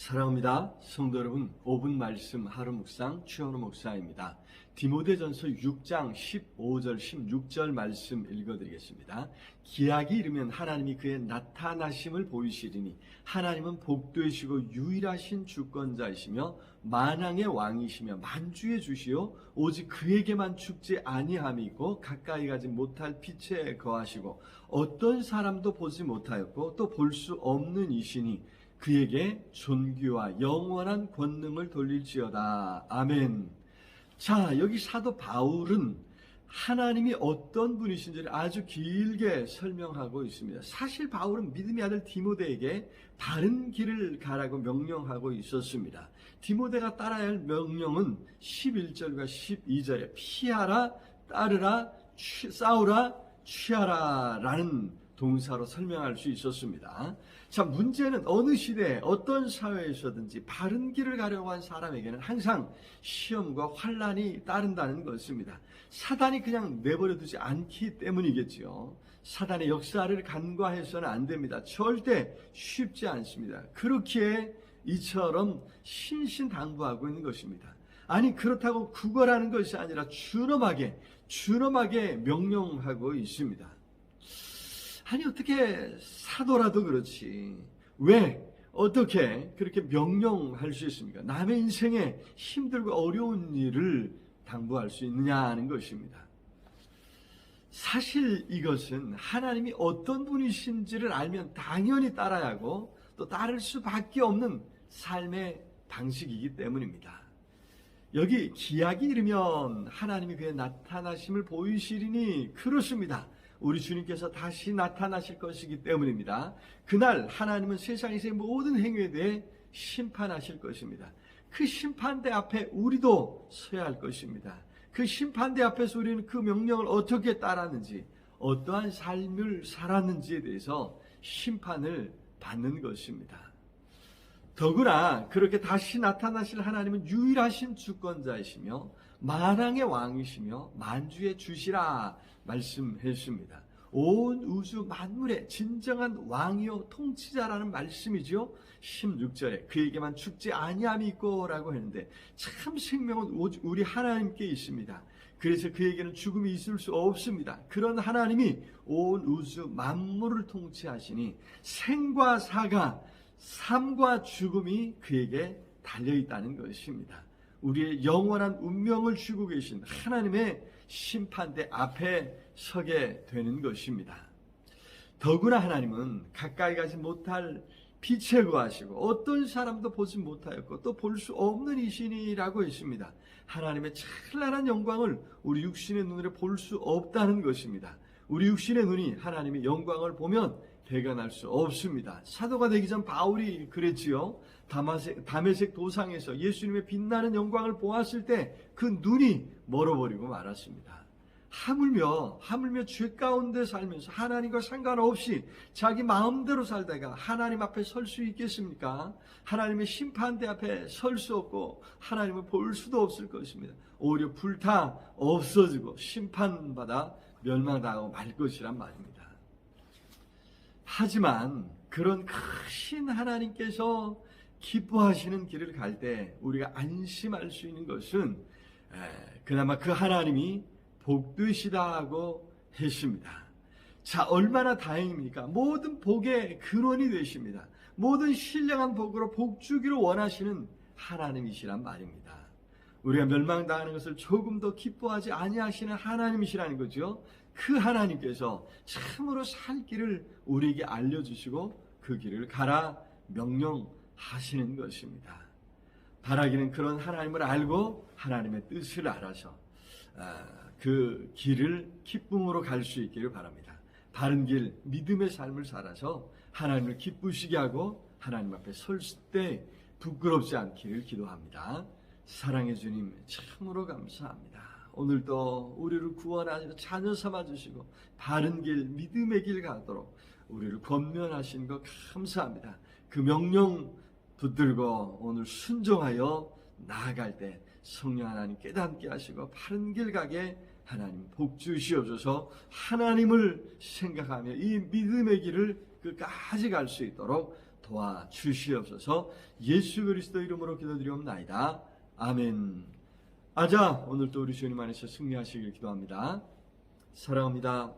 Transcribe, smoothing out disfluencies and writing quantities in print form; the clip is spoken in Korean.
사랑합니다. 성도 여러분, 5분 말씀 하루 묵상 최현우 목사입니다. 디모데전서 6장 15절 16절 말씀 읽어드리겠습니다. 기약이 이르면 하나님이 그의 나타나심을 보이시리니 하나님은 복되시고 유일하신 주권자이시며 만왕의 왕이시며 만주의 주시요 오직 그에게만 죽지 아니함이 있고 가까이 가지 못할 빛에 거하시고 어떤 사람도 보지 못하였고 또 볼 수 없는 이시니 그에게 존귀와 영원한 권능을 돌릴지어다. 아멘. 자, 여기 사도 바울은 하나님이 어떤 분이신지를 아주 길게 설명하고 있습니다. 사실 바울은 믿음의 아들 디모데에게 바른 길을 가라고 명령하고 있었습니다. 디모데가 따라야 할 명령은 11절과 12절에 피하라, 따르라, 싸우라, 취하라 라는 동사로 설명할 수 있었습니다. 자, 문제는 어느 시대에 어떤 사회에서든지 바른 길을 가려고 한 사람에게는 항상 시험과 환난이 따른다는 것입니다. 사단이 그냥 내버려 두지 않기 때문이겠지요. 사단의 역사를 간과해서는 안 됩니다. 절대 쉽지 않습니다. 그렇기에 이처럼 신신당부하고 있는 것입니다. 아니, 그렇다고 구걸하는 것이 아니라 준엄하게 명령하고 있습니다. 아니, 어떻게 사도라도 그렇지 왜 어떻게 그렇게 명령할 수 있습니까? 남의 인생에 힘들고 어려운 일을 당부할 수 있느냐 하는 것입니다. 사실 이것은 하나님이 어떤 분이신지를 알면 당연히 따라야 하고 또 따를 수밖에 없는 삶의 방식이기 때문입니다. 여기 기약이 이르면 하나님이 그의 나타나심을 보이시리니 그렇습니다. 우리 주님께서 다시 나타나실 것이기 때문입니다. 그날 하나님은 세상에서의 모든 행위에 대해 심판하실 것입니다. 그 심판대 앞에 우리도 서야 할 것입니다. 그 심판대 앞에서 우리는 그 명령을 어떻게 따랐는지, 어떠한 삶을 살았는지에 대해서 심판을 받는 것입니다. 더구나 그렇게 다시 나타나실 하나님은 유일하신 주권자이시며 만왕의 왕이시며 만주의 주시라 말씀했습니다. 온 우주 만물의 진정한 왕이요 통치자라는 말씀이죠. 16절에 그에게만 죽지 아니함이 있고 라고 했는데 참 생명은 우리 하나님께 있습니다. 그래서 그에게는 죽음이 있을 수 없습니다. 그런 하나님이 온 우주 만물을 통치하시니 생과 사가 삶과 죽음이 그에게 달려있다는 것입니다. 우리의 영원한 운명을 주고 계신 하나님의 심판대 앞에 서게 되는 것입니다. 더구나 하나님은 가까이 가지 못할 빛에 거하시고 어떤 사람도 보지 못하였고 또 볼 수 없는 이신이라고 했습니다. 하나님의 찬란한 영광을 우리 육신의 눈으로 볼 수 없다는 것입니다. 우리 육신의 눈이 하나님의 영광을 보면 대견할 수 없습니다. 사도가 되기 전 바울이 그랬지요. 다메섹 도상에서 예수님의 빛나는 영광을 보았을 때 그 눈이 멀어버리고 말았습니다. 하물며 죄 가운데 살면서 하나님과 상관없이 자기 마음대로 살다가 하나님 앞에 설 수 있겠습니까? 하나님의 심판대 앞에 설 수 없고 하나님을 볼 수도 없을 것입니다. 오히려 불타 없어지고 심판받아 멸망당하고 말 것이란 말입니다. 하지만 그런 크신 하나님께서 기뻐하시는 길을 갈 때 우리가 안심할 수 있는 것은 그나마 그 하나님이 복되시다고 했습니다. 자, 얼마나 다행입니까? 모든 복의 근원이 되십니다. 모든 신령한 복으로 복주기를 원하시는 하나님이시란 말입니다. 우리가 멸망당하는 것을 조금 더 기뻐하지 아니하시는 하나님이시라는 거죠. 그 하나님께서 참으로 살 길을 우리에게 알려주시고 그 길을 가라 명령하시는 것입니다. 바라기는 그런 하나님을 알고 하나님의 뜻을 알아서 그 길을 기쁨으로 갈 수 있기를 바랍니다. 바른 길, 믿음의 삶을 살아서 하나님을 기쁘시게 하고 하나님 앞에 설 때 부끄럽지 않기를 기도합니다. 사랑의 주님, 참으로 감사합니다. 오늘도 우리를 구원하시고 자녀 삼아주시고 바른 길, 믿음의 길 가도록 우리를 권면하신 것 감사합니다. 그 명령 붙들고 오늘 순종하여 나아갈 때 성령 하나님 깨닫게 하시고 바른 길 가게 하나님 복 주시옵소서. 하나님을 생각하며 이 믿음의 길을 끝까지 갈 수 있도록 도와주시옵소서. 예수 그리스도 이름으로 기도드리옵나이다. 아멘. 아자, 오늘도 우리 주님 안에서 승리하시길 기도합니다. 사랑합니다.